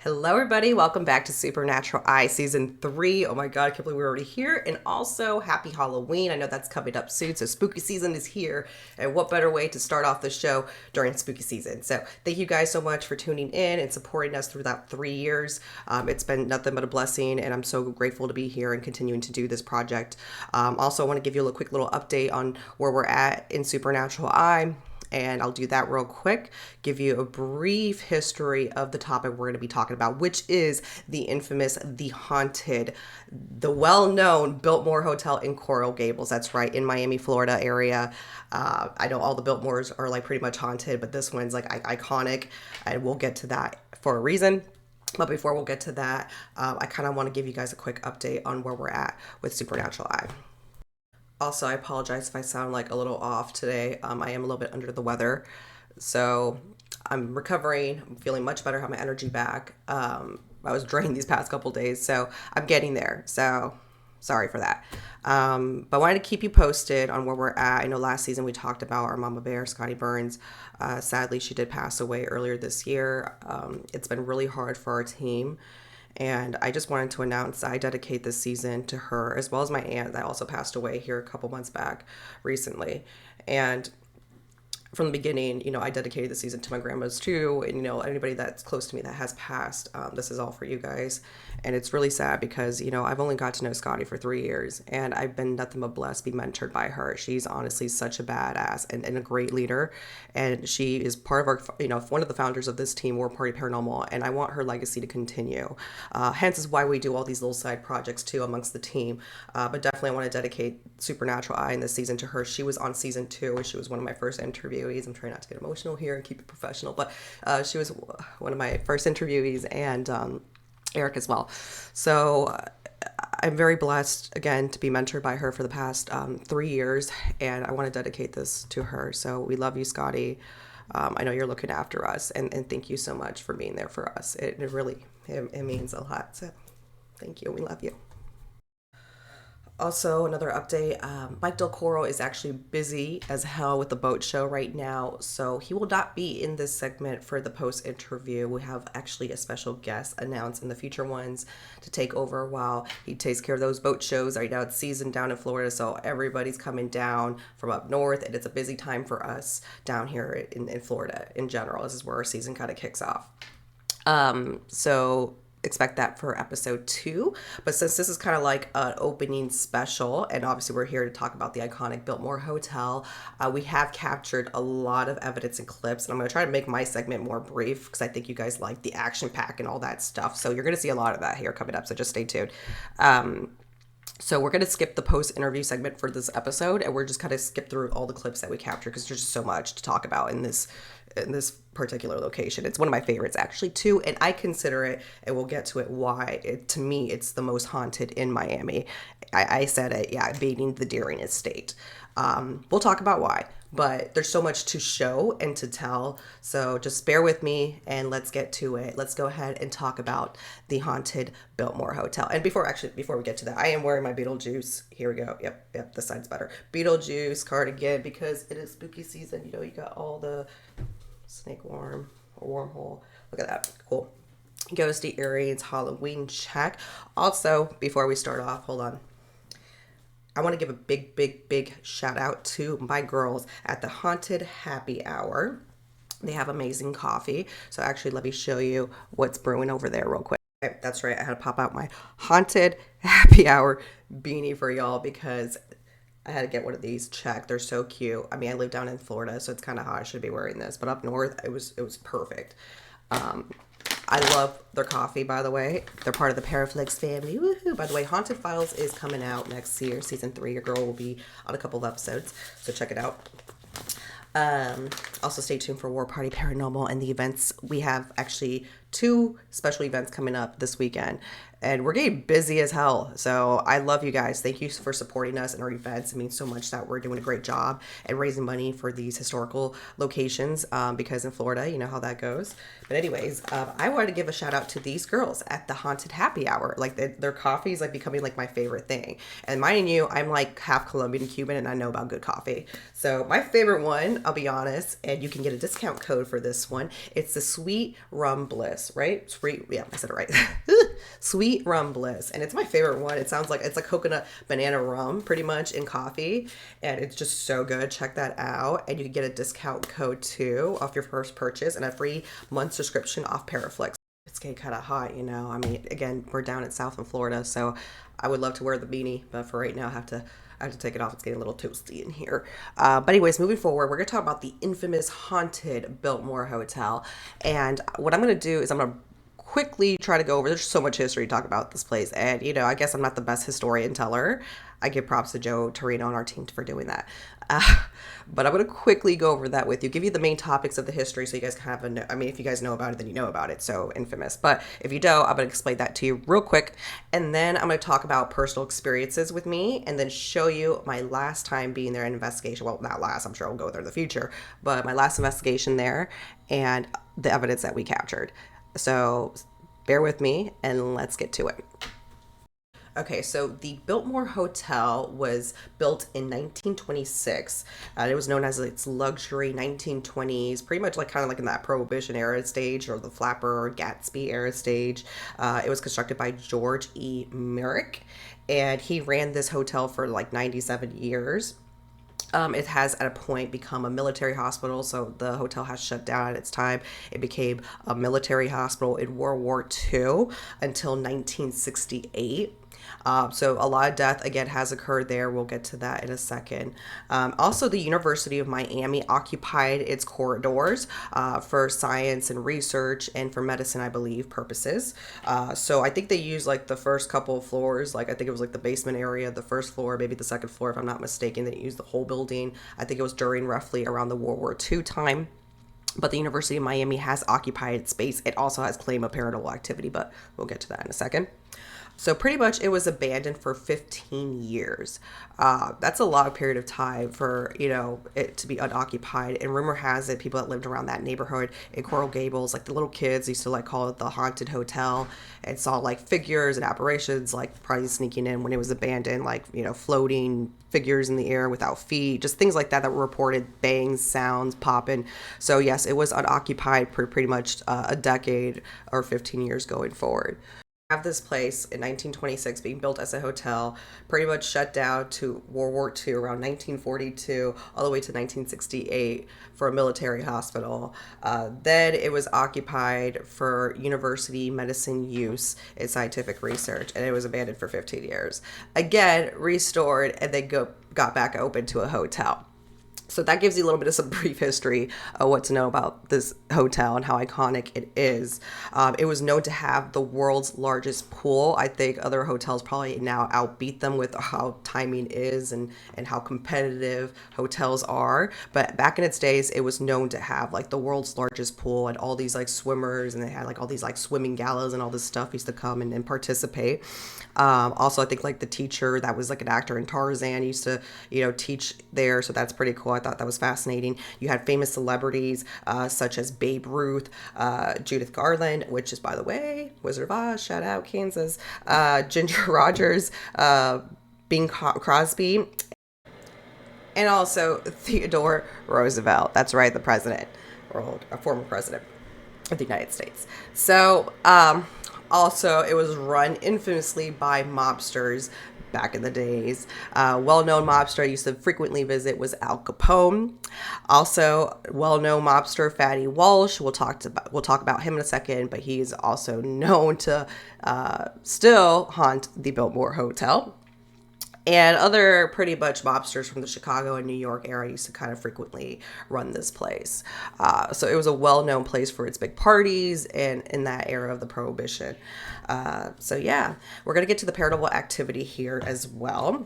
Hello, everybody. Welcome back to Supernatural Eye Season 3. Oh my God, I can't believe we're already here. And also, happy Halloween. I know that's coming up soon, so spooky season is here. And what better way to start off the show during spooky season? So, thank you guys so much for tuning in and supporting us through that 3 years. It's been nothing but a blessing, and I'm so grateful to be here and continuing to do this project. Also, I want to give you a quick little update on where we're at in Supernatural Eye. And I'll do that real quick, give you a brief history of the topic we're going to be talking about, which is the infamous, the haunted, the well-known Biltmore Hotel in Coral Gables. That's right, in Miami, Florida area. I know all the Biltmores are like pretty much haunted, but this one's like iconic, and we'll get to that for a reason. But before we'll get to that, I kind of want to give you guys a quick update on where we're at with Supernatural Eye. Also, I apologize if I sound like a little off today. I am a little bit under the weather. So I'm recovering. I'm feeling much better, have my energy back. I was drained these past couple days, so I'm getting there. So sorry for that. But I wanted to keep you posted on where we're at. I know last season we talked about our mama bear, Scotty Burns. Sadly, she did pass away earlier this year. It's been really hard for our team. And I just wanted to announce I dedicate this season to her, as well as my aunt that also passed away here a couple months back recently. And from the beginning, I dedicated the season to my grandmas too. And, anybody that's close to me that has passed, this is all for you guys. And it's really sad because, I've only got to know Scotty for 3 years and I've been nothing but blessed to be mentored by her. She's honestly such a badass and a great leader. And she is part of our, one of the founders of this team, War Party Paranormal. And I want her legacy to continue. Hence is why we do all these little side projects too amongst the team. But definitely I want to dedicate Supernatural Eye in this season to her. She was on season 2 and she was one of my first interviewees. I'm trying not to get emotional here and keep it professional, but she was one of my first interviewees, and Eric as well. So I'm very blessed, again, to be mentored by her for the past 3 years, and I want to dedicate this to her. So we love you, Scotty. I know you're looking after us, and thank you so much for being there for us. It really, it means a lot. So thank you. We love you. Also, another update, Mike Del Coro is actually busy as hell with the boat show right now, so he will not be in this segment for the post interview. We have actually a special guest announced in the future ones to take over while he takes care of those boat shows. Right now it's season down in Florida, so everybody's coming down from up north, and it's a busy time for us down here in Florida in general. This is where our season kind of kicks off. So expect that for episode 2. But since this is kind of like an opening special, and obviously we're here to talk about the iconic Biltmore Hotel, we have captured a lot of evidence and clips, and I'm going to try to make my segment more brief because I think you guys like the action pack and all that stuff. So you're going to see a lot of that here coming up, so just stay tuned. So we're going to skip the post-interview segment for this episode, and we're just kind of skip through all the clips that we captured because there's just so much to talk about in this particular location. It's one of my favorites actually too, and I consider it, and we'll get to it why, to me, it's the most haunted in Miami. I said it, yeah, beating the Deering Estate. We'll talk about why, but there's so much to show and to tell, so just bear with me and let's get to it. Let's go ahead and talk about the haunted Biltmore Hotel. And before we get to that, I am wearing my Beetlejuice. Here we go. Yep, this side's better. Beetlejuice cardigan because it is spooky season. You got all the snake worm or wormhole. Look at that. Cool. Ghosty earrings, Halloween check. Also, before we start off, hold on. I want to give a big shout out to my girls at the Haunted Happy Hour. They have amazing coffee. So actually, let me show you what's brewing over there real quick. Okay, that's right. I had to pop out my Haunted Happy Hour beanie for y'all because I had to get one of these checked. They're so cute. I mean, I live down in Florida, so it's kind of hot. I should be wearing this, but up north, it was perfect. I love their coffee, by the way. They're part of the Paraflex family. Woohoo! By the way, Haunted Files is coming out next year, season 3. Your girl will be on a couple of episodes, so check it out. Also stay tuned for War Party Paranormal and the events. We have actually 2 special events coming up this weekend. and we're getting busy as hell. So I love you guys. Thank you for supporting us and our events. It means so much that we're doing a great job and raising money for these historical locations, because in Florida, you know how that goes. But anyways, I wanted to give a shout out to these girls at the Haunted Happy Hour. Like their coffee is like becoming like my favorite thing. And mind you, I'm like half Colombian and Cuban, and I know about good coffee. So my favorite one, I'll be honest, and you can get a discount code for this one. It's the Sweet Rum Bliss, right? Sweet, yeah, I said it right. Sweet Rum Bliss, and it's my favorite one. It sounds like it's like coconut banana rum, pretty much, in coffee, and it's just so good. Check that out, and you can get a discount code too off your first purchase and a free month subscription off Paraflix. It's getting kind of hot, you know. I mean, again, we're down in South in Florida, so I would love to wear the beanie, but for right now, I have to take it off. It's getting a little toasty in here. But anyways, moving forward, we're going to talk about the infamous haunted Biltmore Hotel. And what I'm going to do is I'm going to quickly try to go over. There's so much history to talk about this place. And, you know, I guess I'm not the best historian teller. I give props to Joe Torino and our team for doing that. But I'm going to quickly go over that with you, give you the main topics of the history so you guys can have I mean, if you guys know about it, then you know about it. So infamous. But if you don't, I'm going to explain that to you real quick. And then I'm going to talk about personal experiences with me and then show you my last time being there in investigation. Well, not last, I'm sure I'll go there in the future, but my last investigation there and the evidence that we captured. So bear with me and let's get to it. Okay, so the Biltmore Hotel was built in 1926. It was known as its luxury 1920s, pretty much like kind of like in that Prohibition era stage or the Flapper or Gatsby era stage. It was constructed by George E. Merrick, and he ran this hotel for like 97 years. It has at a point become a military hospital, so the hotel has shut down at its time. It became a military hospital in World War II until 1968. So a lot of death, again, has occurred there. We'll get to that in a second. Also, the University of Miami occupied its corridors for science and research and for medicine, I believe, purposes. So I think they used like the first couple of floors, like I think it was like the basement area, the first floor, maybe the second floor, if I'm not mistaken. They used the whole building. I think it was during roughly around the World War II time. But the University of Miami has occupied space. It also has claim of paranormal activity, but we'll get to that in a second. So pretty much it was abandoned for 15 years. That's a long period of time for, you know, it to be unoccupied. And rumor has it people that lived around that neighborhood in Coral Gables, like the little kids used to like call it the haunted hotel and saw like figures and apparitions like probably sneaking in when it was abandoned, like, you know, floating figures in the air without feet, just things like that that were reported, bangs, sounds, popping. So yes, it was unoccupied for pretty much a decade or 15 years going forward. Have this place in 1926 being built as a hotel, pretty much shut down to World War II around 1942 all the way to 1968 for a military hospital. Then it was occupied for university medicine use and scientific research, and it was abandoned for 15 years. Again, restored, and then got back open to a hotel. So that gives you a little bit of some brief history of what to know about this hotel and how iconic it is. It was known to have the world's largest pool. I think other hotels probably now outbeat them with how timing is and how competitive hotels are. But back in its days, it was known to have like the world's largest pool and all these like swimmers, and they had like all these like swimming galas and all this stuff used to come and participate. Also, I think like the teacher that was like an actor in Tarzan used to, you know, teach there. So that's pretty cool. I thought that was fascinating. You had famous celebrities such as Babe Ruth, Judith Garland, which is, by the way, Wizard of Oz, shout out Kansas, Ginger Rogers, Bing Crosby, and also Theodore Roosevelt. That's right, the president, or a former president of the United States. So, also, it was run infamously by mobsters back in the days. Well-known mobster I used to frequently visit was Al Capone. Also, well-known mobster Fatty Walsh. We'll talk about him in a second, but he is also known to still haunt the Biltmore Hotel. And other pretty much mobsters from the Chicago and New York area used to kind of frequently run this place. So it was a well-known place for its big parties and in that era of the Prohibition. So yeah, we're going to get to the paranormal activity here as well.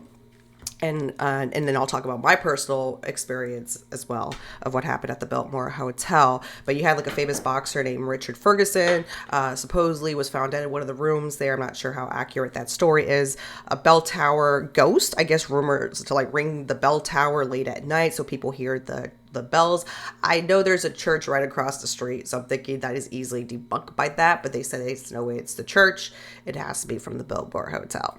And then I'll talk about my personal experience as well of what happened at the Biltmore Hotel. But you had like a famous boxer named Richard Ferguson, supposedly was found dead in one of the rooms there. I'm not sure how accurate that story is. A bell tower ghost, I guess, rumors to like ring the bell tower late at night so people hear the bells. I know there's a church right across the street, so I'm thinking that is easily debunked by that, but they said it's no way it's the church. It has to be from the Biltmore Hotel.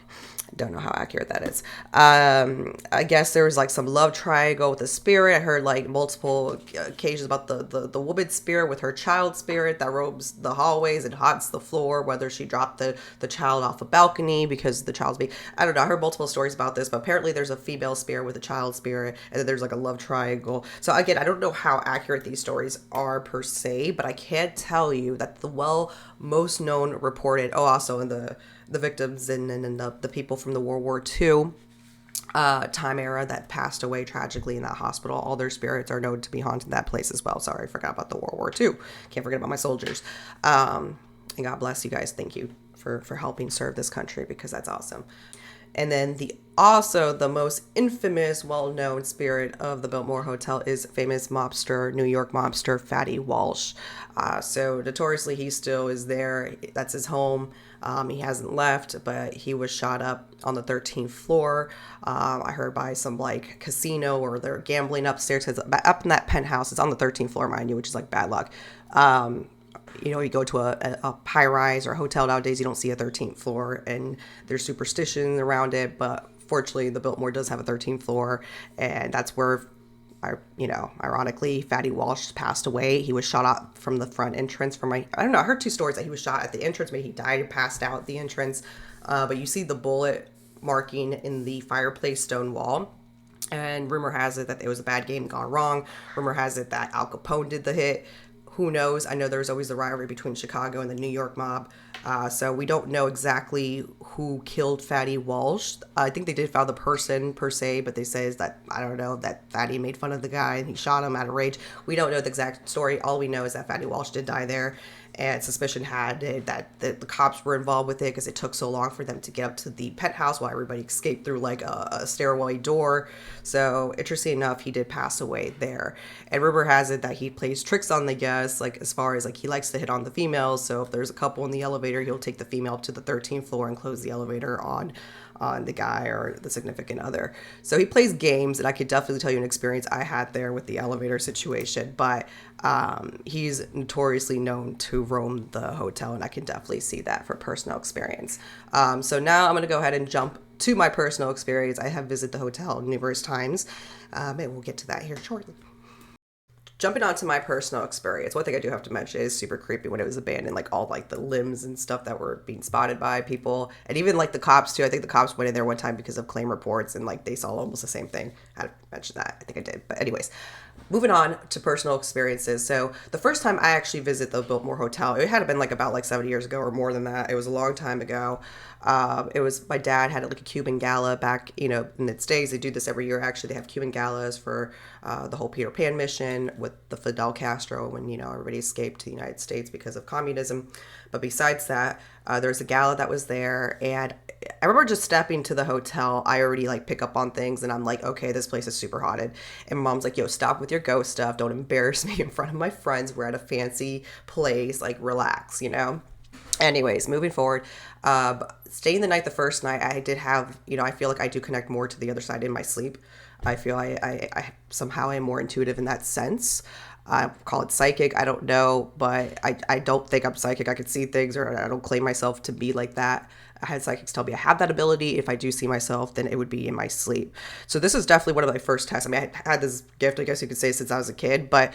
Don't know how accurate that is. I guess there was like some love triangle with the spirit. I heard like multiple occasions about the woman's spirit with her child spirit that roams the hallways and haunts the floor, whether she dropped the child off a balcony because the child's being, I don't know. I heard multiple stories about this, but apparently there's a female spirit with a child spirit, and then there's like a love triangle. So again, I don't know how accurate these stories are per se, but I can tell you that the most known reported, also in the victims and the people from the World War II time era that passed away tragically in that hospital, all their spirits are known to be haunting that place as well. Sorry, I forgot about the World War II. Can't forget about my soldiers. And God bless you guys. Thank you for helping serve this country, because that's awesome. And then the most infamous, well-known spirit of the Biltmore Hotel is famous mobster, New York mobster, Fatty Walsh. So notoriously, he still is there. That's his home. He hasn't left, but he was shot up on the 13th floor. I heard by some like casino, or they're gambling upstairs, because up in that penthouse, it's on the 13th floor, mind you, which is like bad luck. You go to a high rise or a hotel nowadays, you don't see a 13th floor, and there's superstition around it. But fortunately, the Biltmore does have a 13th floor, and that's where, ironically, Fatty Walsh passed away. He was shot out from the front entrance. I heard two stories that he was shot at the entrance, maybe he died and passed out at the entrance. But you see the bullet marking in the fireplace stone wall. And rumor has it that it was a bad game gone wrong. Rumor has it that Al Capone did the hit. Who knows? I know there's always the rivalry between Chicago and the New York mob. So we don't know exactly who killed Fatty Walsh. I think they did found the person per se, but they say that, I don't know, that Fatty made fun of the guy and he shot him out of rage. We don't know the exact story. All we know is that Fatty Walsh did die there. And suspicion had it that the cops were involved with it because it took so long for them to get up to the penthouse while everybody escaped through like a stairway door. So interesting enough, he did pass away there. And rumor has it that he plays tricks on the guests, like as far as like he likes to hit on the females. So if there's a couple in the elevator, he'll take the female up to the 13th floor and close the elevator on the guy or the significant other. So he plays games, and I could definitely tell you an experience I had there with the elevator situation, but he's notoriously known to roam the hotel, and I can definitely see that for personal experience. So now I'm going to go ahead and jump to my personal experience. I have visited the hotel numerous times, and we'll get to that here shortly. Jumping on to my personal experience, one thing I do have to mention is super creepy when it was abandoned, like all like the limbs and stuff that were being spotted by people, and even like the cops too. I think the cops went in there one time because of claim reports, and like they saw almost the same thing. I had to mention that. I think I did. But anyways, moving on to personal experiences. So the first time I actually visited the Biltmore Hotel, it had been like about like 7 years ago or more than that. It was a long time ago. It was, my dad had like a Cuban gala back, in the States. They do this every year. Actually, they have Cuban galas for the whole Peter Pan mission with the Fidel Castro when, everybody escaped to the United States because of communism. But besides that, there's a gala that was there, and I remember just stepping to the hotel. I already like pick up on things, and I'm like, okay, this place is super haunted. And mom's like, yo, stop with your ghost stuff. Don't embarrass me in front of my friends. We're at a fancy place. Like, relax, Anyways, moving forward, staying the night the first night, I did have, I feel like I do connect more to the other side in my sleep. I feel I somehow am more intuitive in that sense. I call it psychic. I don't know, but I don't think I'm psychic. I can see things, or I don't claim myself to be like that. I had psychics tell me I have that ability. If I do see myself, then it would be in my sleep. So this is definitely one of my first tests. I mean, I had this gift, I guess you could say, since I was a kid. But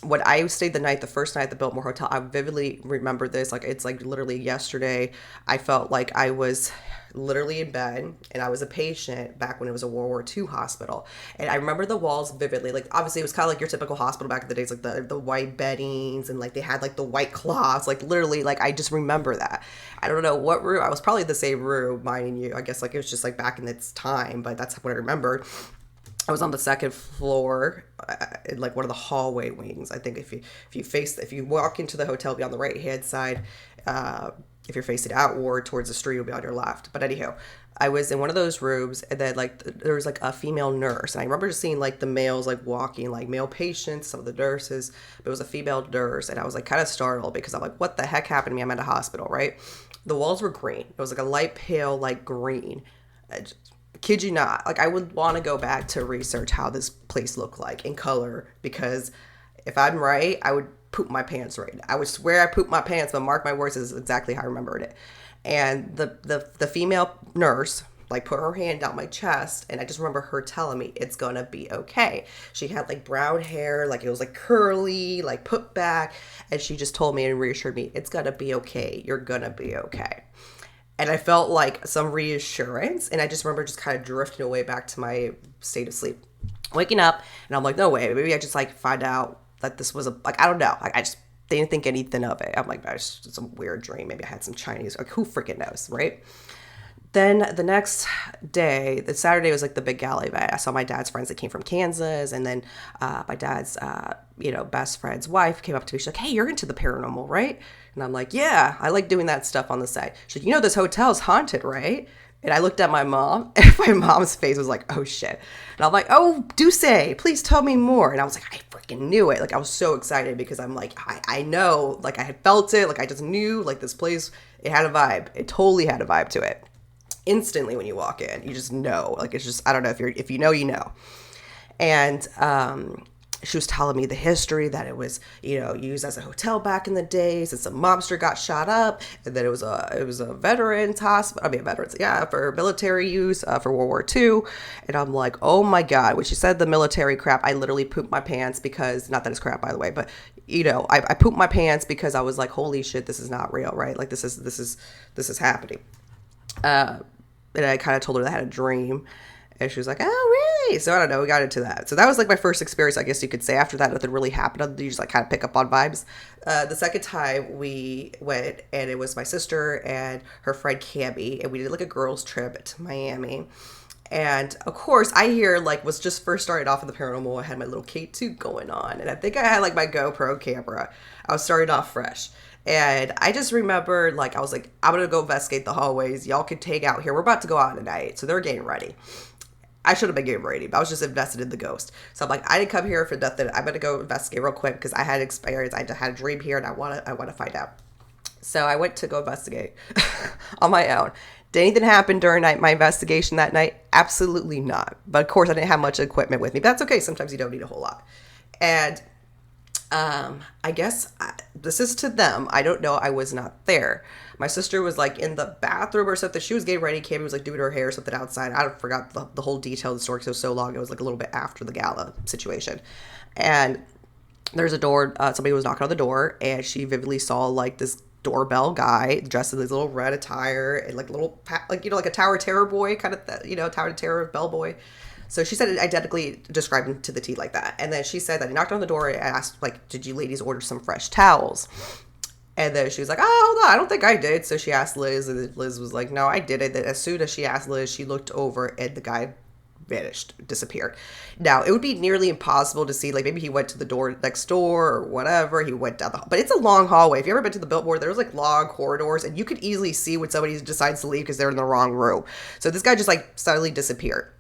when I stayed the first night at the Biltmore Hotel, I vividly remember this. Like, it's like literally yesterday. I felt like I was literally in bed, and I was a patient back when it was a World War II hospital. And I remember the walls vividly. Like, obviously, it was kind of like your typical hospital back in the days, like the white beddings, and like they had like the white cloths. Like, literally, like I just remember that. I don't know what room. I was probably the same room, mind you. I guess like it was just like back in its time, but that's what I remember. I was on the second floor, in like one of the hallway wings. I think if you walk into the hotel, be on the right hand side. If you're facing outward towards the street, you'll be on your left. But anyhow, I was in one of those rooms, and then like there was like a female nurse, and I remember just seeing like the males like walking, like male patients, some of the nurses, but it was a female nurse, and I was like kind of startled because I'm like, what the heck happened to me? I'm at a hospital, right? The walls were green. It was like a light pale like green. Kid you not, like I would want to go back to research how this place looked like in color, because if I'm right, I would poop my pants right now. I would swear I pooped my pants, but mark my words, is exactly how I remembered it. And the female nurse like put her hand down my chest, and I just remember her telling me it's gonna be okay. She had like brown hair, like it was like curly, like put back, and she just told me and reassured me, it's gonna be okay. You're gonna be okay. And I felt like some reassurance, and I just remember just kind of drifting away back to my state of sleep. Waking up, and I'm like, no way, maybe I just like find out that this was like, I don't know. Like I just didn't think anything of it. I'm like, that's just some weird dream. Maybe I had some Chinese, like who freaking knows, right? Then the next day, the Saturday was like the big gala event. I saw my dad's friends that came from Kansas, and then my dad's, best friend's wife came up to me. She's like, hey, you're into the paranormal, right? And I'm like, yeah, I like doing that stuff on the side. She's like, this hotel's haunted, right? And I looked at my mom, and my mom's face was like, oh shit. And I'm like, oh, do say, please tell me more. And I was like, I freaking knew it. Like, I was so excited because I'm like, I know, like I had felt it. Like I just knew like this place, it had a vibe. It totally had a vibe to it. Instantly when you walk in, you just know, like, it's just, I don't know, if you know, you know. And she was telling me the history that it was, used as a hotel back in the day since a mobster got shot up, and then it was a veterans hospital. I mean, veterans, yeah, for military use for World War II. And I'm like, oh my god, when she said the military crap, I literally pooped my pants because, not that it's crap by the way, but I pooped my pants because I was like, holy shit, this is not real, right? Like this is happening. And I kind of told her that I had a dream, and she was like, oh, really? So I don't know, we got into that. So that was like my first experience, I guess you could say. After that, nothing really happened. You just like kind of pick up on vibes. The second time we went, and it was my sister and her friend Cammy, and we did like a girls trip to Miami. And of course, I hear like was just first started off in the paranormal. I had my little K2 going on, and I think I had like my GoPro camera. I was starting off fresh. And I just remember, like, I was like, I'm going to go investigate the hallways. Y'all can take out here. We're about to go out tonight. So they're getting ready. I should have been getting ready, but I was just invested in the ghost. So I'm like, I didn't come here for nothing. I'm going to go investigate real quick because I had experience. I had a dream here, and I want to find out. So I went to go investigate on my own. Did anything happen during my investigation that night? Absolutely not. But of course, I didn't have much equipment with me. But that's okay. Sometimes you don't need a whole lot. And I guess this is to them. I don't know. I was not there. My sister was like in the bathroom or something. She was getting ready. Cammy was like doing her hair or something outside. I forgot the whole detail of the story because it was so long. It was like a little bit after the gala situation. And there's a door. Somebody was knocking on the door, and she vividly saw like this doorbell guy dressed in this little red attire and like little, like a Tower of Terror boy, kind of, Tower of Terror bellboy. So she said it identically described him to the T like that. And then she said that he knocked on the door and asked, like, did you ladies order some fresh towels? And then she was like, oh, hold on, I don't think I did. So she asked Liz, and Liz was like, no, I didn't. Then as soon as she asked Liz, she looked over, and the guy vanished, disappeared. Now, it would be nearly impossible to see, like, maybe he went to the door next door or whatever. He went down the hall. But it's a long hallway. If you ever been to the Biltmore, there's, like, long corridors, and you could easily see when somebody decides to leave because they're in the wrong room. So this guy just, like, suddenly disappeared.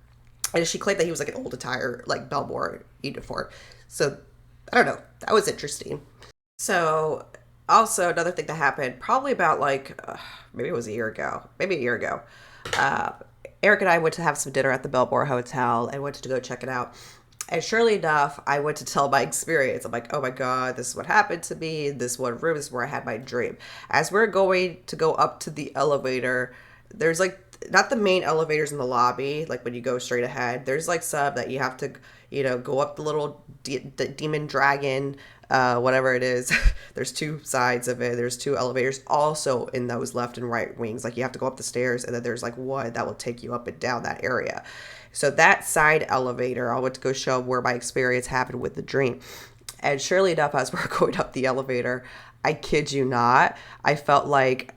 And she claimed that he was like an old attire, like Belmore uniform. So, I don't know. That was interesting. So, also another thing that happened, probably about like, maybe it was a year ago. Eric and I went to have some dinner at the Biltmore Hotel and went to go check it out. And surely enough, I went to tell my experience. I'm like, oh my God, this is what happened to me. This one room is where I had my dream. As we're going to go up to the elevator, there's like, not the main elevators in the lobby, like when you go straight ahead. There's like some that you have to, go up the little demon dragon, whatever it is. There's two sides of it. There's two elevators also in those left and right wings. Like you have to go up the stairs, and then there's like one that will take you up and down that area. So that side elevator, I went to go show where my experience happened with the dream. And surely enough, as we're going up the elevator, I kid you not, I felt like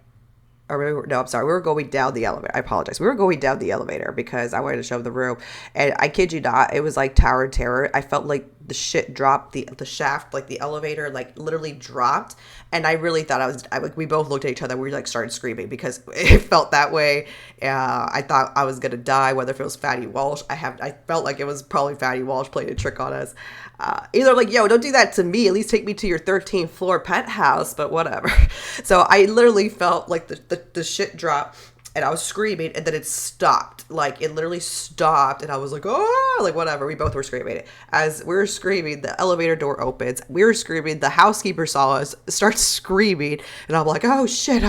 or no, I'm sorry, we were going down the elevator. I apologize. We were going down the elevator because I wanted to show the room, and I kid you not, it was like Tower of Terror. I felt like the shit dropped, the shaft, like the elevator, like literally dropped, and I really thought we both looked at each other. We like started screaming because it felt that way. I thought I was gonna die, whether if it was Fatty Walsh. I felt like it was probably Fatty Walsh playing a trick on us. Either like, yo, don't do that to me. At least take me to your 13th floor penthouse, but whatever. So I literally felt like the shit drop, and I was screaming, and then it stopped. Like, it literally stopped, and I was like, oh, like, whatever. We both were screaming. As we were screaming, the elevator door opens. We were screaming. The housekeeper saw us, starts screaming, and I'm like, oh, shit,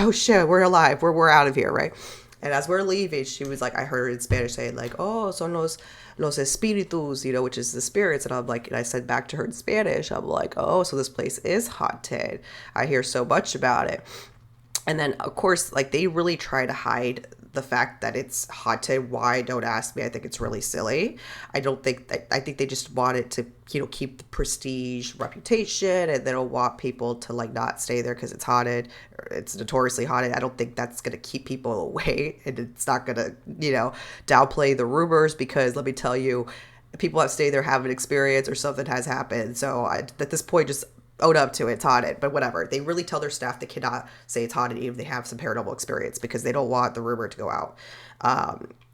we're alive. We're out of here, right? And as we're leaving, she was like, I heard her in Spanish saying, like, oh, son los espíritus, you know, which is the spirits. And I'm like, and I said back to her in Spanish, I'm like, oh, so this place is haunted. I hear so much about it. And then, of course, like, they really try to hide the fact that it's haunted. Why? Don't ask me. I think it's really silly. I think they just wanted to, you know, keep the prestige reputation, and they don't want people to like not stay there because it's haunted. It's notoriously haunted. I don't think that's going to keep people away, and it's not going to, you know, downplay the rumors, because let me tell you, people have stayed there, have an experience, or something has happened. So at this point, just own up to it. It's haunted, but whatever. They really tell their staff they cannot say it's haunted even if they have some paranormal experience, because they don't want the rumor to go out.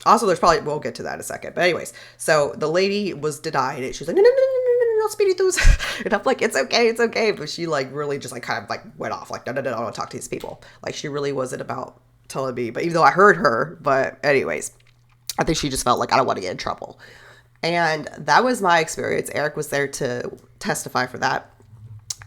Also, we'll get to that in a second. But anyways, so the lady was denied it. She was like, no, spiritus. And I'm like, it's okay. But she like really just like kind of like went off like, no, I don't want to talk to these people. Like, she really wasn't about telling me, but even though I heard her, but anyways, I think she just felt like, I don't want to get in trouble. And that was my experience. Eric was there to testify for that.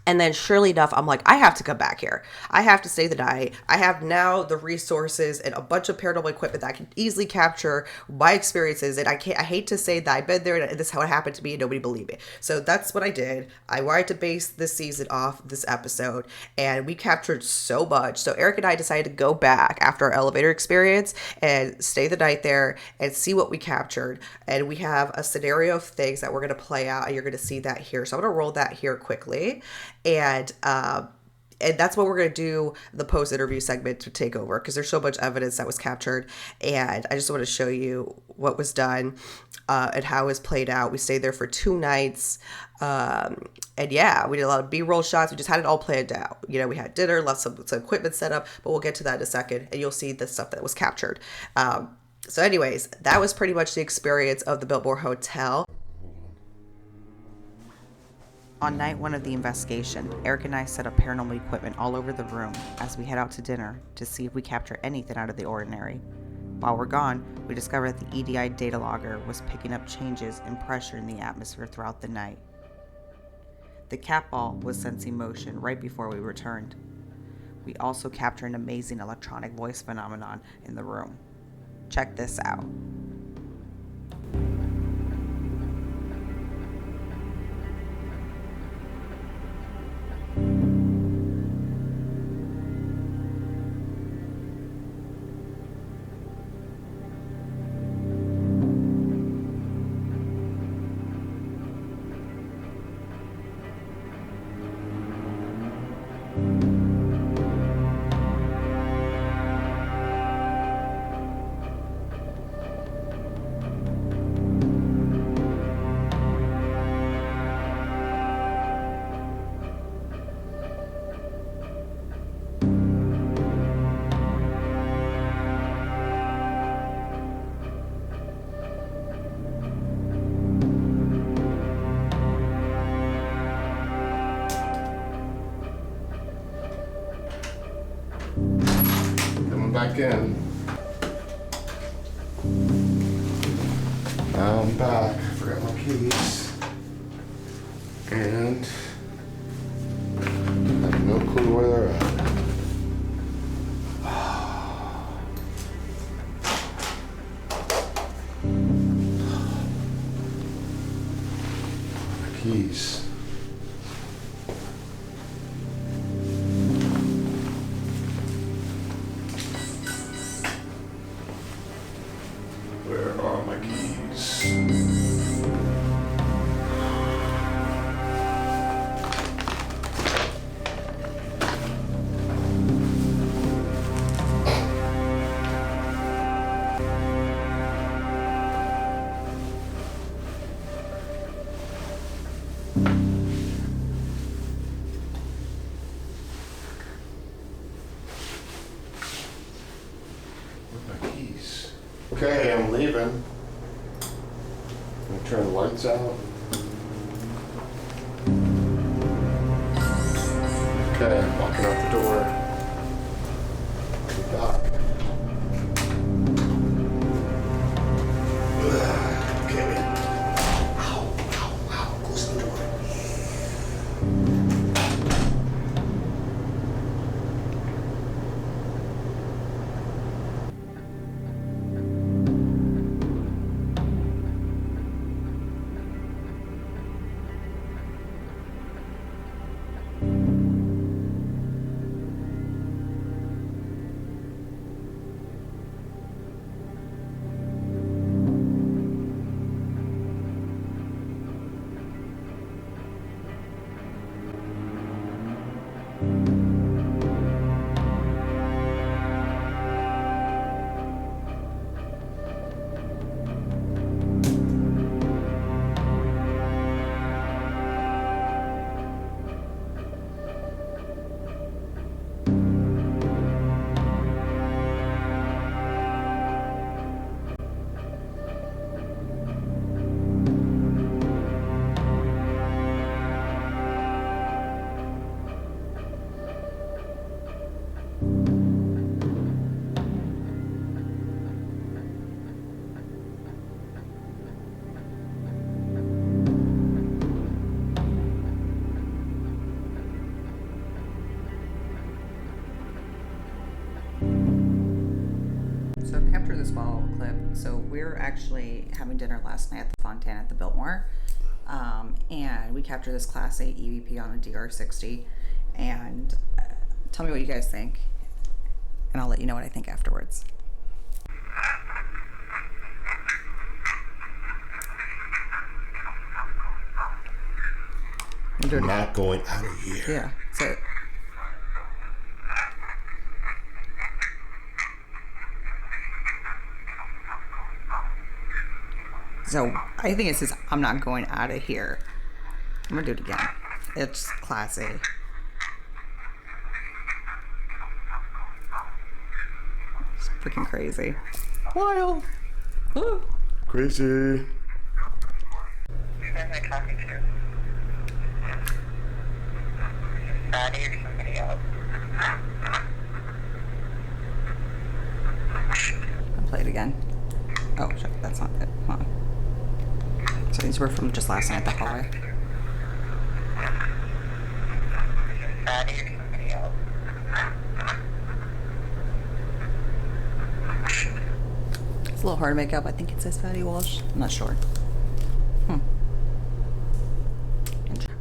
And then surely enough, I'm like, I have to come back here. I have to stay the night. I have now the resources and a bunch of paranormal equipment that I can easily capture my experiences. And I hate to say that I've been there and this is how it happened to me and nobody believed it. So that's what I did. I wanted to base this season off this episode, and we captured so much. So Eric and I decided to go back after our elevator experience and stay the night there and see what we captured. And we have a scenario of things that we're going to play out, and you're going to see that here. So I'm going to roll that here quickly. And that's what we're going to do the post-interview segment to take over, because there's so much evidence that was captured. And I just want to show you what was done and how it was played out. We stayed there for 2 nights. And yeah, we did a lot of B-roll shots. We just had it all planned out. You know, we had dinner, left some equipment set up, but we'll get to that in a second. And you'll see the stuff that was captured. So anyways, that was pretty much the experience of the Biltmore Hotel. On night 1 of the investigation, Eric and I set up paranormal equipment all over the room as we head out to dinner to see if we capture anything out of the ordinary. While we're gone, we discovered that the EDI data logger was picking up changes in pressure in the atmosphere throughout the night. The cat ball was sensing motion right before we returned. We also captured an amazing electronic voice phenomenon in the room. Check this out. Back in. Now I'm back. I forgot my keys. And I have no clue where they're at. My keys. Where are my keys? Okay, I'm leaving. I'm gonna turn the lights out. Okay, I'm walking out the door. The dock. Okay. Ow, ow, ow. Close the door. So capture this follow clip. So we're actually having dinner last night at the Fontaine at the Biltmore, and we captured this Class 8 EVP on a DR60. And tell me what you guys think, and I'll let you know what I think afterwards. I'm not going out of here. Yeah. So I think it says, I'm not going out of here. I'm gonna do it again. It's classy. It's freaking crazy. Wild. Woo. Crazy. Who am I talking to? Franny or somebody else? I'll play it again. Oh, shit, that's not it. Hold on. So these were from just last night at the hallway. Franny or somebody else? It's a little hard to make up. I think it says Fatty Walsh. I'm not sure.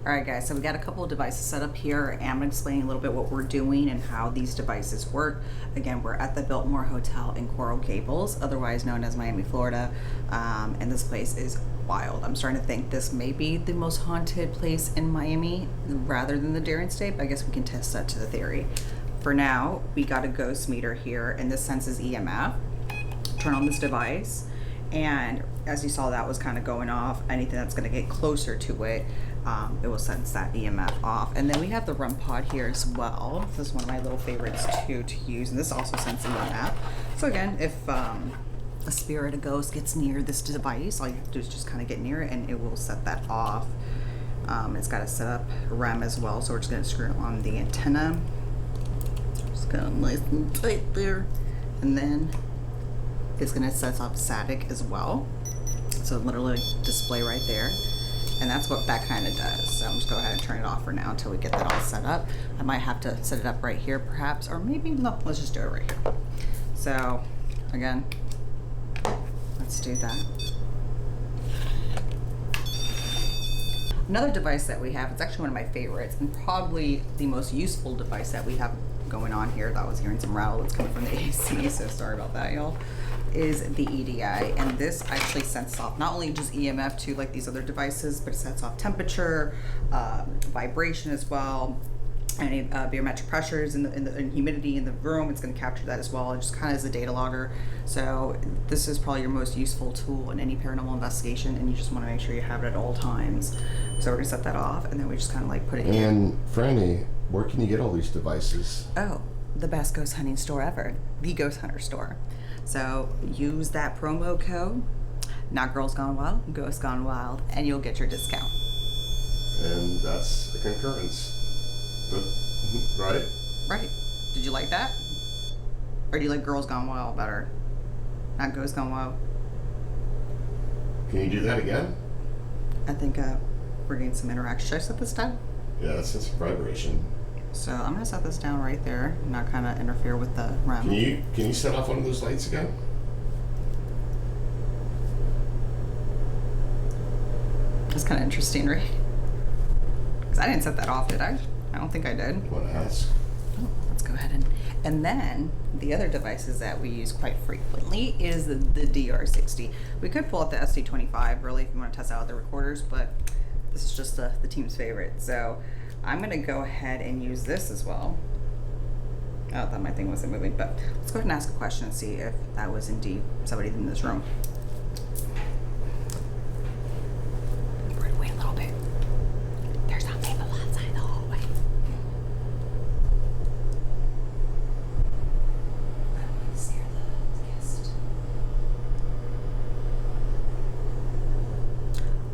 Alright guys, so we got a couple of devices set up here, and I'm going to explain a little bit what we're doing and how these devices work. Again, we're at the Biltmore Hotel in Coral Gables, otherwise known as Miami, Florida, and this place is wild. I'm starting to think this may be the most haunted place in Miami rather than the Darien State, but I guess we can test that to the theory. For now, we got a ghost meter here, and this senses EMF. Turn on this device, and as you saw, that was kind of going off. Anything that's going to get closer to it, it will sense that EMF off. And then we have the REM pod here as well. This is one of my little favorites too to use, and this also senses EMF. So again, if a spirit, a ghost gets near this device, all you have to do is just kind of get near it and it will set that off. It's got to set up REM as well, so we're just going to screw it on the antenna. Just kind of nice and tight there, and then it's going to set off static as well. So literally display right there. And that's what that kind of does. So I'm just go ahead and turn it off for now until we get that all set up. I might have to set it up right here perhaps, or maybe no, let's just do it right here. So again, let's do that. Another device that we have, it's actually one of my favorites and probably the most useful device that we have going on here. I was hearing some rattle that's coming from the AC, so sorry about that, y'all. Is the EDI, and this actually sets off not only just EMF to like these other devices, but it sets off temperature, vibration as well, any barometric pressures and humidity in the room. It's going to capture that as well, and just kind of as a data logger. So this is probably your most useful tool in any paranormal investigation, and you just want to make sure you have it at all times. So we're going to set that off, and then we just kind of like put it in. And Franny, where can you get all these devices? Oh, the best ghost hunting store ever, the Ghost Hunter store. So use that promo code, not Girls Gone Wild, Ghosts Gone Wild, and you'll get your discount. And that's a concurrence. Right? Right. Did you like that? Or do you like Girls Gone Wild better? Not Ghosts Gone Wild? Can you do that again? I think we're getting some interaction. Should I set this down? Yeah, that's just vibration. So I'm going to set this down right there, not kind of interfere with the REM. Can you set off one of those lights again? That's kind of interesting, right? Because I didn't set that off, did I? I don't think I did. You want to ask? Oh, let's go ahead and then the other devices that we use quite frequently is the DR60. We could pull out the SD25 really if you want to test out the recorders, but this is just the team's favorite. So I'm going to go ahead and use this as well. Oh, I thought my thing wasn't moving, but let's go ahead and ask a question and see if that was indeed somebody in this room. We're going to wait a little bit. There's not people outside the hallway. I don't want to scare the guest.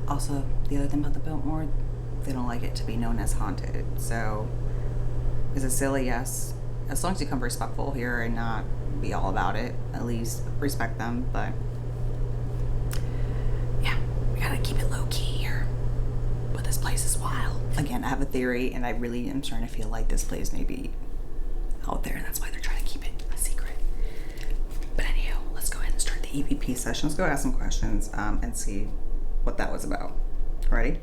Also, the other thing about the Biltmore, they don't like it to be known as haunted. So, is it silly? Yes. As long as you come respectful here and not be all about it, at least respect them. But yeah, we gotta keep it low key here. But this place is wild. Again, I have a theory, and I really am starting to feel like this place may be out there, and that's why they're trying to keep it a secret. But anyhow, let's go ahead and start the EVP session. Let's go ask some questions and see what that was about. Ready?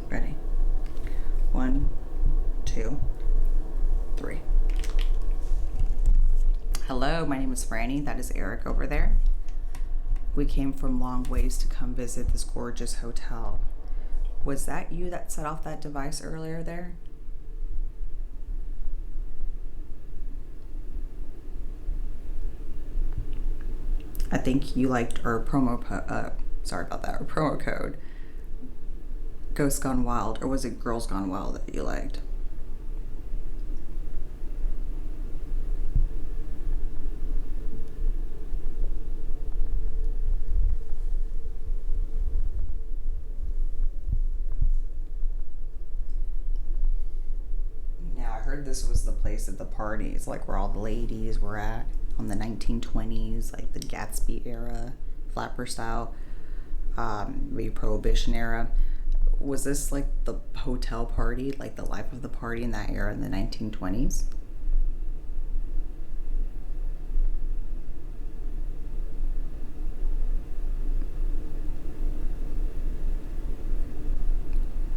Ready? 1, 2, 3. Hello, my name is Franny. That is Eric over there. We came from long ways to come visit this gorgeous hotel. Was that you that set off that device earlier there? I think you liked our promo code. Ghosts Gone Wild, or was it Girls Gone Wild that you liked? Now I heard this was the place at the parties, like where all the ladies were at on the 1920s, like the Gatsby era, flapper style, maybe Prohibition era. Was this like the hotel party, like the life of the party in that era in the 1920s?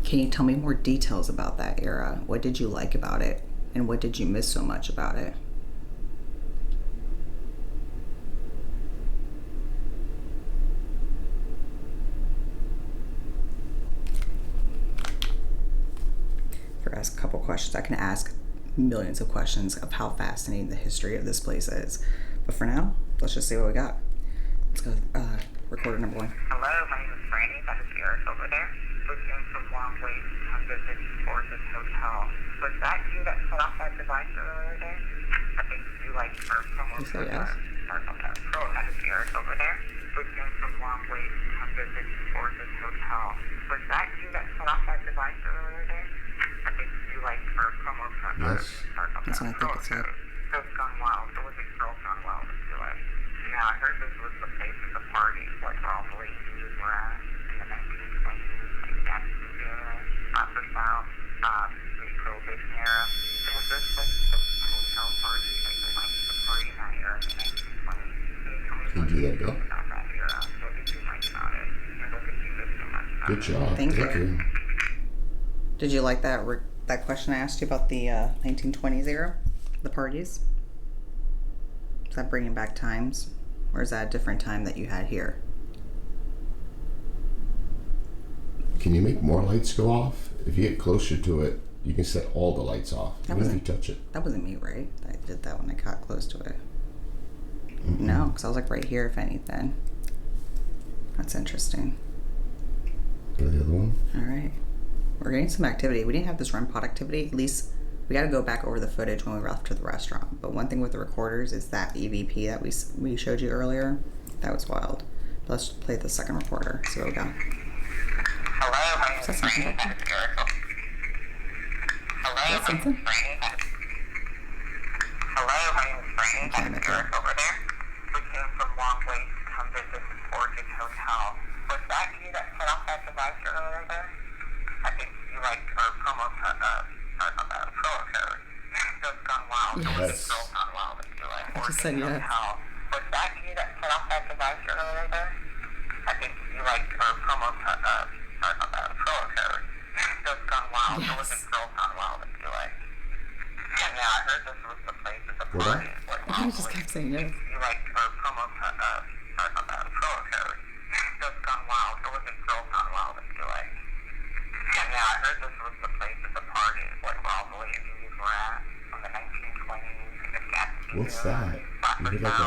Can you tell me more details about that era? What did you like about it? And what did you miss so much about it? Ask a couple questions. I can ask millions of questions of how fascinating the history of this place is. But for now, let's just see what we got. Let's go recorder number 1. Hello, my name is Franny. That is Eric over there. We came from long ways to come visit this hotel. Was that you that set off that device earlier there? I think you like for someone. You say yes. Sorry about that. Oh, that is Eric over there. We came from long ways to come visit this hotel. Was that you that set off that device earlier there? I think you like for promo code. Yes. That's what I think it said. Ghosts Gone Wild. It was a Girls Gone Wild that you like. Now, I heard this was the place of the party, like where all the ladies were at in the 1920s, like Gatsby era, Upper South, the Prohibition era. So was this like the hotel party, like the party in that era in the 1920s? Can you tell me Can you do that, Bill? about that era? What did you like about it? And what did you miss so much about Good it? job. Thank you. Did you like that question I asked you about the 1920s era, the parties? Is that bringing back times, or is that a different time that you had here? Can you make more lights go off? If you get closer to it, you can set all the lights off. That Even if you wasn't- touch it. That wasn't me, right? I did that when I got close to it. No, because I was like right here, if anything. That's interesting. Go to the other one. All right. We're getting some activity. We didn't have this REM pod activity, at least We got to go back over the footage when we left to the restaurant. But one thing with the recorders is that EVP that we showed you earlier, that was wild. Let's play the second recorder. See what we got. Hello, my name is Franny. Hello, That's something. Hello, my name is Franny. That's Eric over there. We came from long ways to come visit this gorgeous hotel. Was that you that set off that device earlier there? I think you like our promo code. Just gone wild. Yes. Girls Gone Wild. If you like. I just said yes. Hotel. Was that you that set off that device earlier there? I think you like our promo code. Just gone wild. Yes. It wasn't Girls Gone Wild. If you like. Yeah, I heard this was the place at the What? party. I think he just kept saying yes. You like our promo code. Just gone wild. It wasn't Girls Gone Wild. If you like. Yeah, I heard this was the place at the party where all the ladies were at from the 1920s. And the Garcia, What's that? You hear like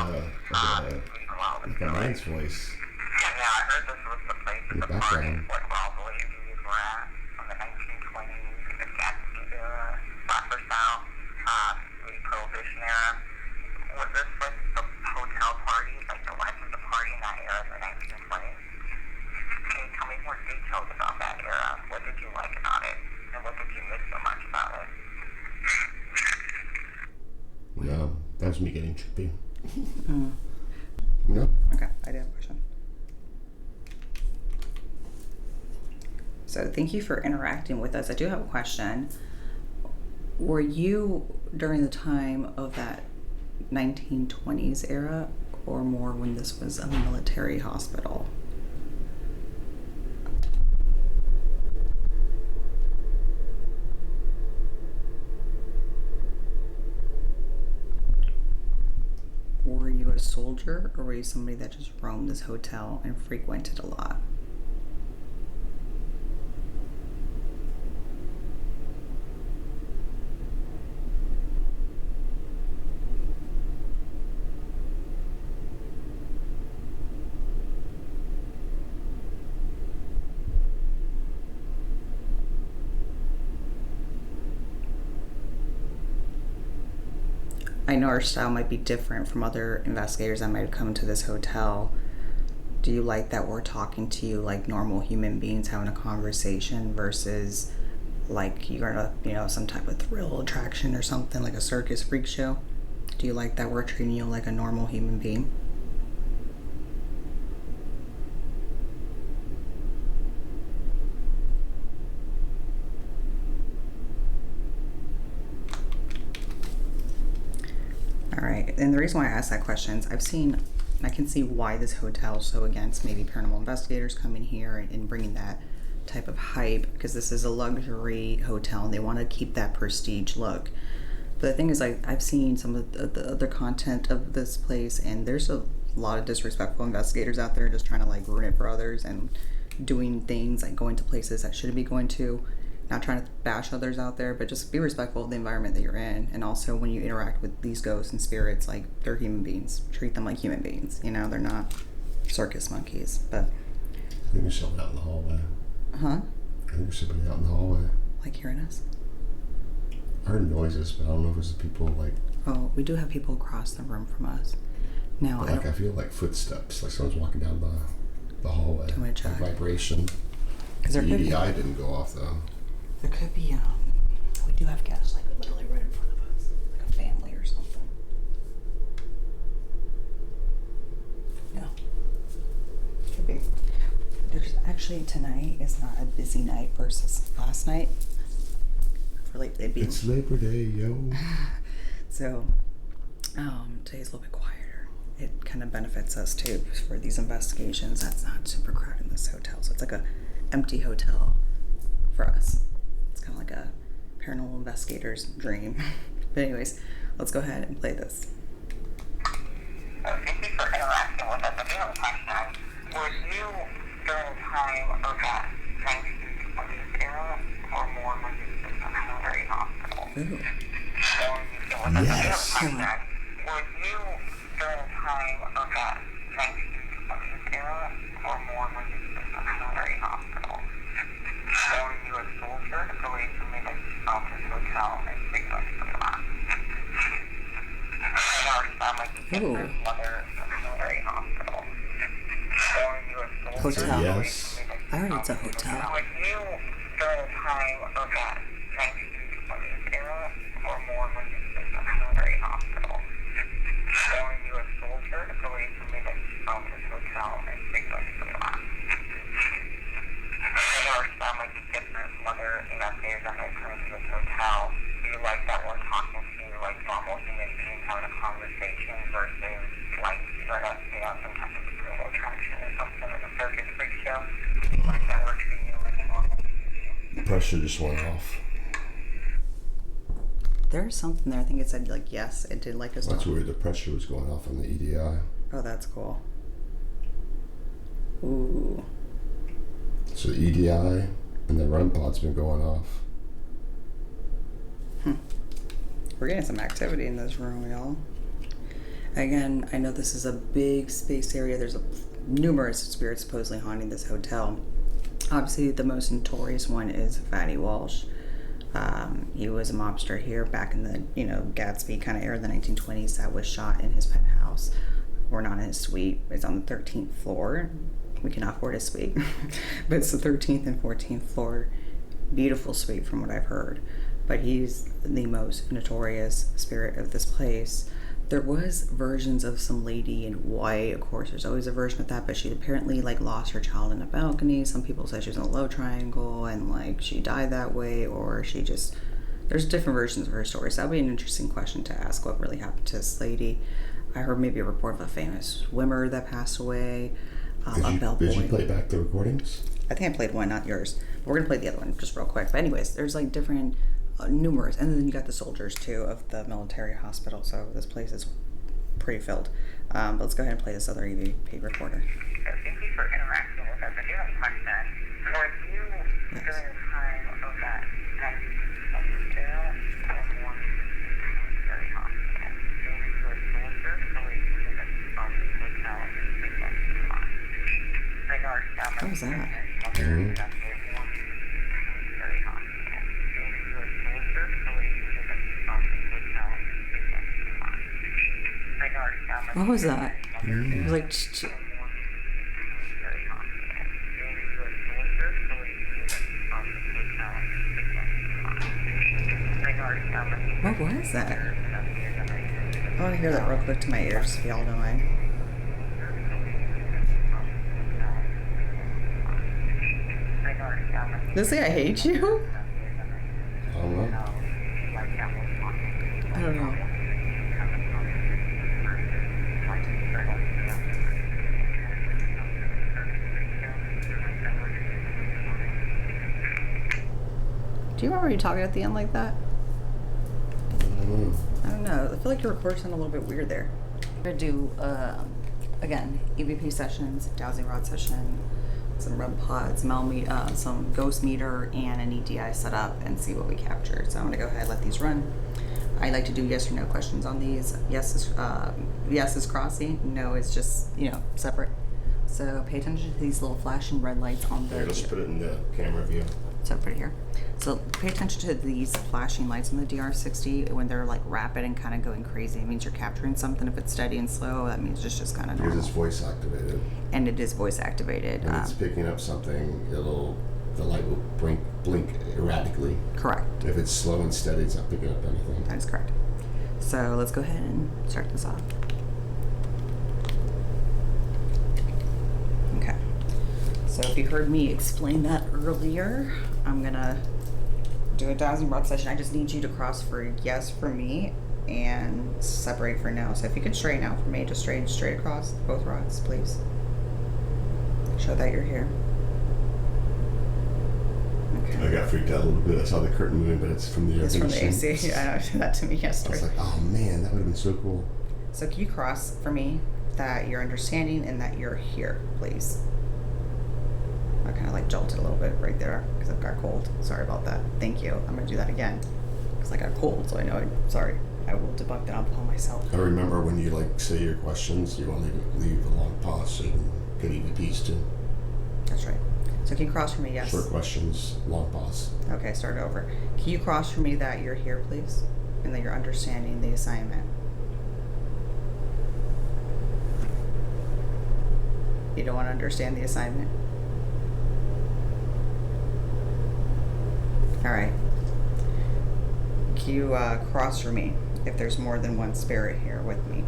a man's voice Yeah, I heard this was the place in at the the party background. where all the ladies were at from the 1920s. And the Garcia, Flapper South, pre-Prohibition era. Was this like the hotel party, like the life of the party in that era in the 1920s? Can you tell me more details about that era? What did you like about it? And what did you miss so much about it? No, that was me getting trippy. No? Okay, I do have a question. So thank you for interacting with us. I do have a question. Were you during the time of that 1920s era or more when this was a military hospital? Were you a soldier or were you somebody that just roamed this hotel and frequented a lot? I know our style might be different from other investigators that might have come to this hotel. Do you like that we're talking to you like normal human beings having a conversation versus like you're in some type of thrill attraction or something like a circus freak show? Do you like that we're treating you like a normal human being? All right, and the reason why I asked that question is I can see why this hotel is so against maybe paranormal investigators coming here and bringing that type of hype, because this is a luxury hotel and they want to keep that prestige look. But the thing is, I've seen some of the other content of this place, and there's a lot of disrespectful investigators out there just trying to like ruin it for others and doing things like going to places that shouldn't be going to. Not trying to bash others out there, but just be respectful of the environment that you're in. And also when you interact with these ghosts and spirits, like they're human beings. Treat them like human beings. They're not circus monkeys. But I think there's somebody out in the hallway. huh? I think there's somebody out in the hallway. Like hearing us? I heard noises, but I don't know if it's the people like. Oh, we do have people across the room from us. Now I feel like footsteps, like someone's walking down the hallway. I'm gonna check. Like vibration. Because there The could be, EDI didn't go off though. there could be we do have guests like literally right in front of us, like a family or something. Yeah, could be. There's actually tonight is not a busy night versus last night. For like they'd be. It's Labor Day, yo. So today's a little bit quieter. It kind of benefits us too for these investigations. That's not super crowded in this hotel, so it's like a empty hotel for us. It's kind of like a paranormal investigator's dream. But anyways, let's go ahead and play this. Thank you for interacting with us. I do have a question. Were you during the time of that 1920s era or more when you were in the military hospital? Ooh. Yes. Were you during the time of that 1920s era or more when you were in the military hospital? Or were you a soldier, or were you somebody that found this hotel and picked Ooh. Mother Military Hospital. Or U.S. Hotel. Yes. I heard it's a hotel. Was you during the time of that 1920s era, or more when you was in a military hospital? Or you a soldier, so you committed from this hotel and things like that? I know it sounds like you get this mother in that days on my turn to this hotel. Do you like that we're talking to you like normal human beings having a conversation versus like you're not, some type of criminal attraction or something like a circus freak show? Do you like that we're treating you like a normal human being? Pressure just went off. There's something there. I think it said like yes, it did like us. That's weird. The pressure was going off on the EDI. Oh, that's cool. Ooh. So the EDI and the REM pod's been going off. We're getting some activity in this room, y'all. Again, I know this is a big space area. There's numerous spirits supposedly haunting this hotel. Obviously, the most notorious one is Fatty Walsh. He was a mobster here back in the, Gatsby kind of era, the 1920s, that was shot in his penthouse. Or not in his suite. It's on the 13th floor. We cannot afford a suite. But it's the 13th and 14th floor. Beautiful suite from what I've heard. But he's the most notorious spirit of this place. There was versions of some lady in white. Of course, there's always a version of that, but she apparently lost her child in a balcony. Some people say she was in a low triangle and she died that way, or she just, there's different versions of her story. So that would be an interesting question to ask, what really happened to this lady. I heard maybe a report of a famous swimmer that passed away. Did you play back the recordings? I think I played one, not yours. But we're gonna play the other one just real quick. But anyways, there's different, numerous, and then you got the soldiers too of the military hospital. So this place is pretty filled. But let's go ahead and play this other EVP recorder. Thank you for interacting with us. I do have a question. Were you during the time of that 1920s era, or more military hospital? Were you a soldier, or were you committed from this hotel in Francesca? I know it sounds What was that? What was that? It was like... What was that? I want to hear that real quick to my ears, if y'all don't mind. Does it say I hate you? I don't know. I don't know. Do you remember you talking at the end like that? I don't know. I feel like your recorder sounded a little bit weird there. We're gonna do, again, EVP sessions, dowsing rod session, some REM pods, some ghost meter, and an EDI setup, and see what we capture. So I'm gonna go ahead and let these run. I like to do yes or no questions on these. Yes is crossing. No is just separate. So pay attention to these little flashing red lights on the. Here, let's put it in the camera view. So put it here. So pay attention to these flashing lights on the DR60 when they're rapid and kind of going crazy. It means you're capturing something. If it's steady and slow, that means it's just kind of normal. Because it's voice activated. And it is voice activated. And it's picking up something. The light will blink erratically. Correct. If it's slow and steady, it's not picking up anything. That is correct. So let's go ahead and start this off. Okay. So if you heard me explain that earlier, I'm gonna do a dowsing rod session. I just need you to cross for yes for me and separate for no. So if you could straighten out for me, just straight across both rods, please. Show that you're here. Okay. I got freaked out a little bit. I saw the curtain moving, but it's from the air conditioning. It's from the AC. I know, did that to me I yesterday. was like, oh man, that would have been so cool. So can you cross for me that you're understanding and that you're here, please? I kind of jolted a little bit right there because I've got cold. Sorry about that. Thank you. I'm going to do that again because I got cold, so I know sorry. I will debug that upon myself. I remember when you say your questions, you want to leave a long pause so you can get EVPs too. That's right. So can you cross for me, yes? Short questions, long pause. Okay, start over. Can you cross for me that you're here, please? And that you're understanding the assignment? You don't want to understand the assignment? Alright. Can you cross for me if there's more than one spirit here with me?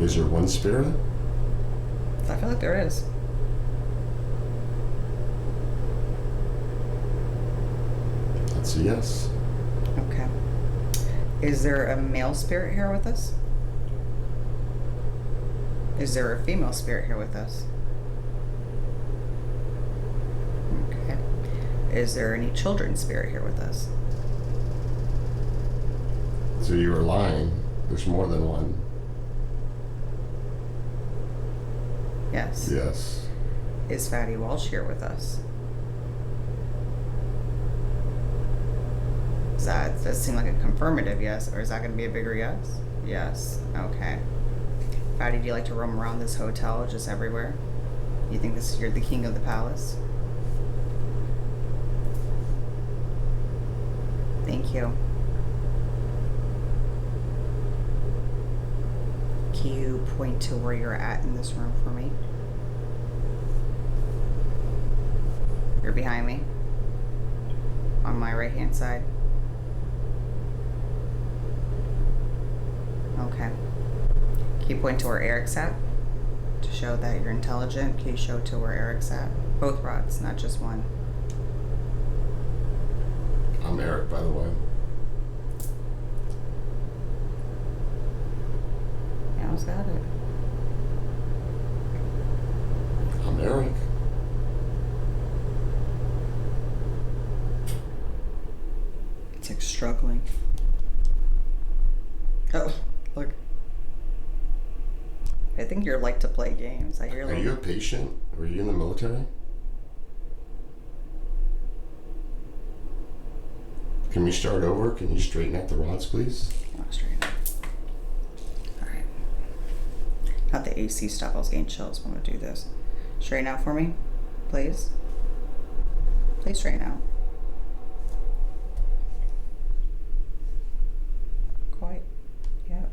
Is there one spirit? I feel like there is. That's a yes. Okay. Is there a male spirit here with us? Is there a female spirit here with us? Okay. Is there any children's spirit here with us? So you were lying. There's more than one. Yes. Yes. Is Fatty Walsh here with us? Does that seem like a confirmative yes, or is that going to be a bigger yes? Yes. Okay. Fatty, do you like to roam around this hotel just everywhere? You think you're the king of the palace? Thank you. Can you point to where you're at in this room for me? You're behind me. On my right hand side. Okay. Can you point to where Eric's at? To show that you're intelligent, can you show to where Eric's at? Both rods, not just one. I'm Eric, by the way. Yeah, I got it. I'm Eric. It's like struggling. Oh, look. I think you're like to play games. I hear Are little... you a patient? Were you in the military? Can we start over? Can you straighten out the rods, please? Straight up. Alright. Not the AC stuff. I was getting chills. I'm going to do this. Straighten out for me, please. Please straighten out. Quite. Yeah.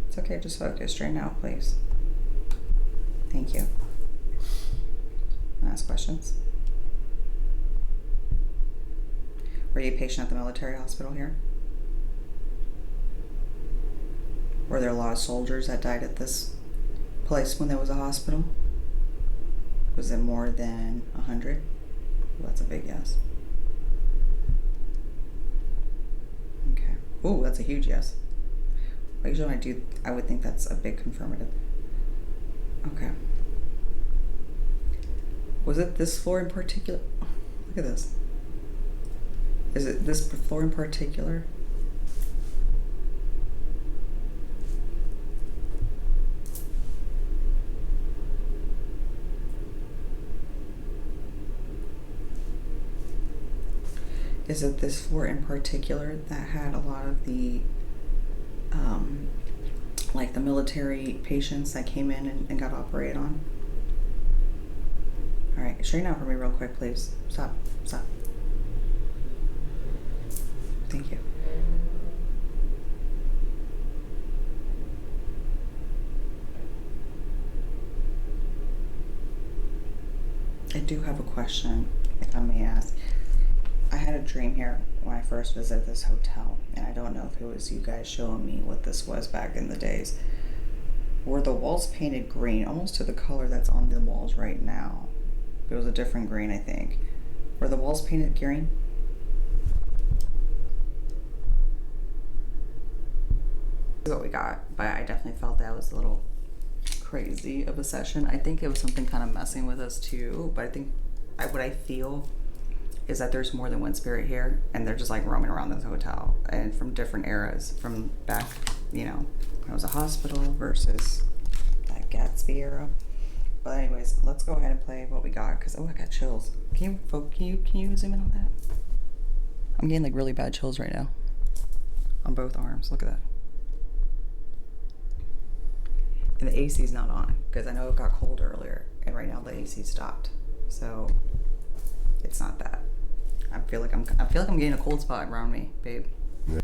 It's okay. Just focus. Straighten out, please. Thank you. Ask questions. Were you a patient at the military hospital here? Were there a lot of soldiers that died at this place when there was a hospital? Was it more than 100? Well, that's a big yes. Okay. Ooh, that's a huge yes. Usually when I would think that's a big confirmative. Okay. Was it this floor in particular? Oh, look at this. Is it this floor in particular? Is it this floor in particular that had a lot of the, like the military patients that came in and got operated on? All right, straighten out for me real quick, please. Stop. Thank you. I do have a question, if I may ask. I had a dream here when I first visited this hotel, and I don't know if it was you guys showing me what this was back in the days. Were the walls painted green, almost to the color that's on the walls right now? It was a different green, I think. Were the walls painted green? This is what we got, but I definitely felt that was a little crazy of a session. I think it was something kind of messing with us too, but I think what I feel is that there's more than one spirit here, and they're just like roaming around this hotel, and from different eras, from back, you know, when it was a hospital versus that Gatsby era. But anyways, let's go ahead and play what we got, because I got chills. Can you zoom in on that? I'm getting like really bad chills right now on both arms. Look at that. And the AC's not on, because I know it got cold earlier, and right now the AC stopped, so it's not that. I feel like I'm getting a cold spot around me, babe. Yeah.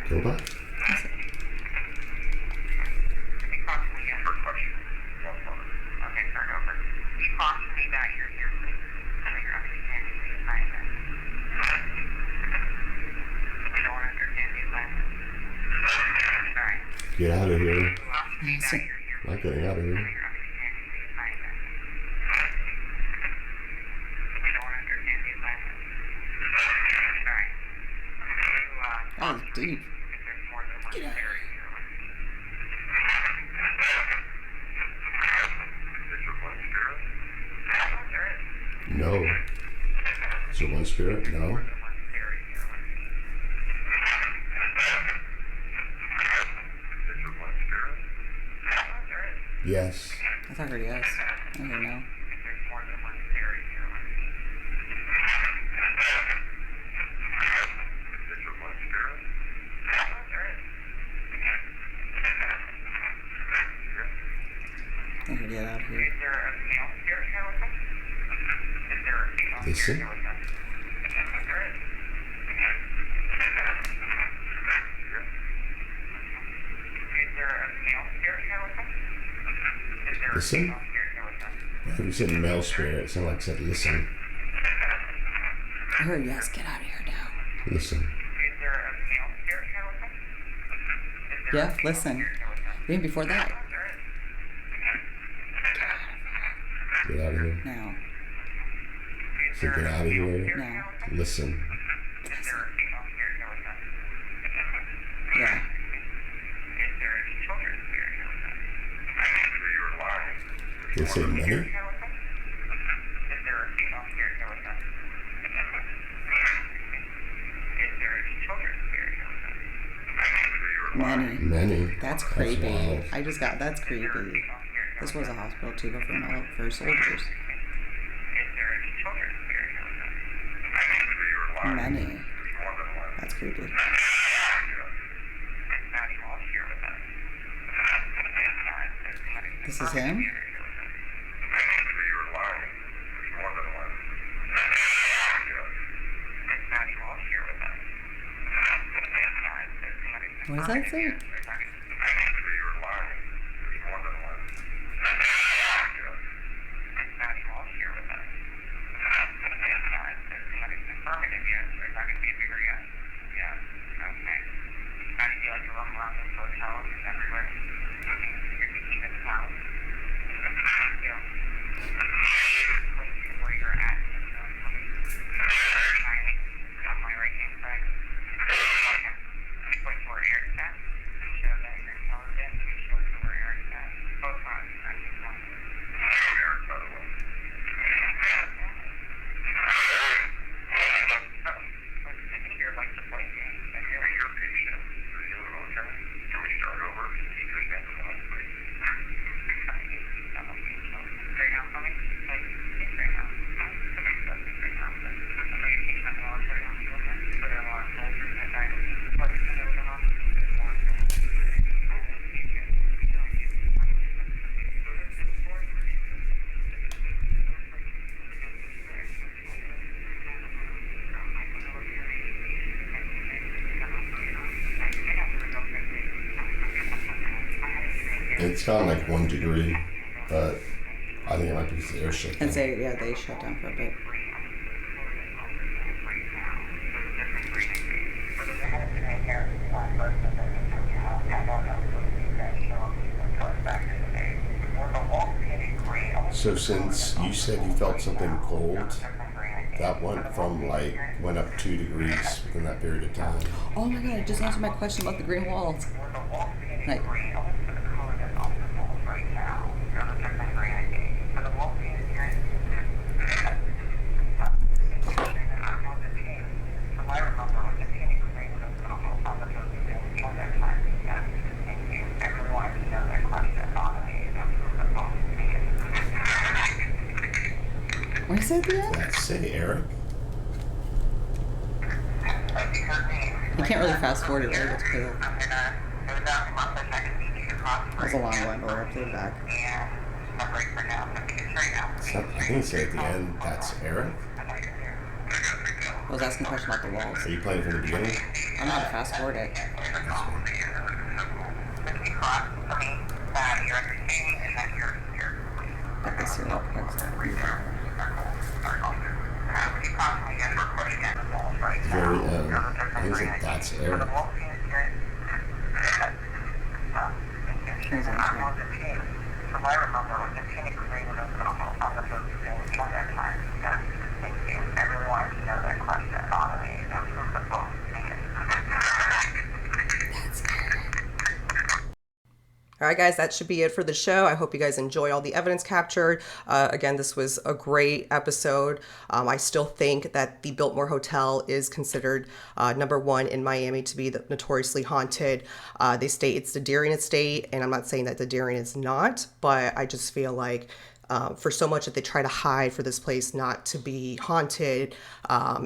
Go back. Get out of here. Not getting out of here. That was deep. Get out of here. No. Is there one spirit? No. Yes. I heard yes. I heard no. I heard get out of here. Listen. Listen. If you said male spirit, it sounded like it said listen. I heard yes. Get out of here now. Listen. Yeah, listen. Even before that. Get out of here. Now. So get out of here. Now. Listen. Yeah. Did it say many? Many. Many. That's creepy. wild. That's creepy. This was a hospital too, but for soldiers. Many. That's creepy. This is him? What does that say? It's kind of like 1 degree, but I think it might be because the air shut down. And say, yeah, they shut down for a bit. So since you said you felt something cold, that went up 2 degrees within that period of time. Oh my god, it just answered my question about the green walls. Like, what is it at the end? That's it, Eric. You can't really fast forward it, right? It's clear. That's a long one, or up to the back. I think it said at the end, that's Eric. I was asking a question about the walls. Are you playing from the beginning? I'm not to fast forward it. Like this here, real quick. Very end. I think it said that's Eric. Here's it. All right, guys, that should be it for the show. I hope you guys enjoy all the evidence captured. Again, this was a great episode. I still think that the Biltmore Hotel is considered number one in Miami to be the notoriously haunted. They state it's the Deering estate, and I'm not saying that the Deering is not, but I just feel like for so much that they try to hide for this place not to be haunted,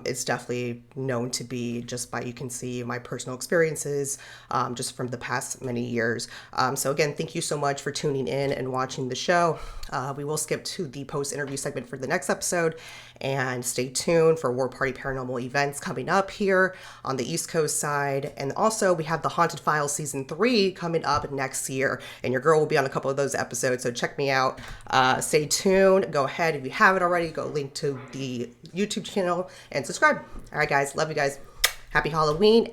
it's definitely known to be, just by, you can see my personal experiences just from the past many years. So again, thank you so much for tuning in and watching the show. We will skip to the post-interview segment for the next episode, and stay tuned for War Party Paranormal events coming up here on the East Coast side. And also we have the Haunted Files Season 3 coming up next year, and your girl will be on a couple of those episodes, so check me out. Stay tuned. Go ahead, if you haven't already, go link to the YouTube channel and subscribe. All right, guys, love you guys. Happy Halloween.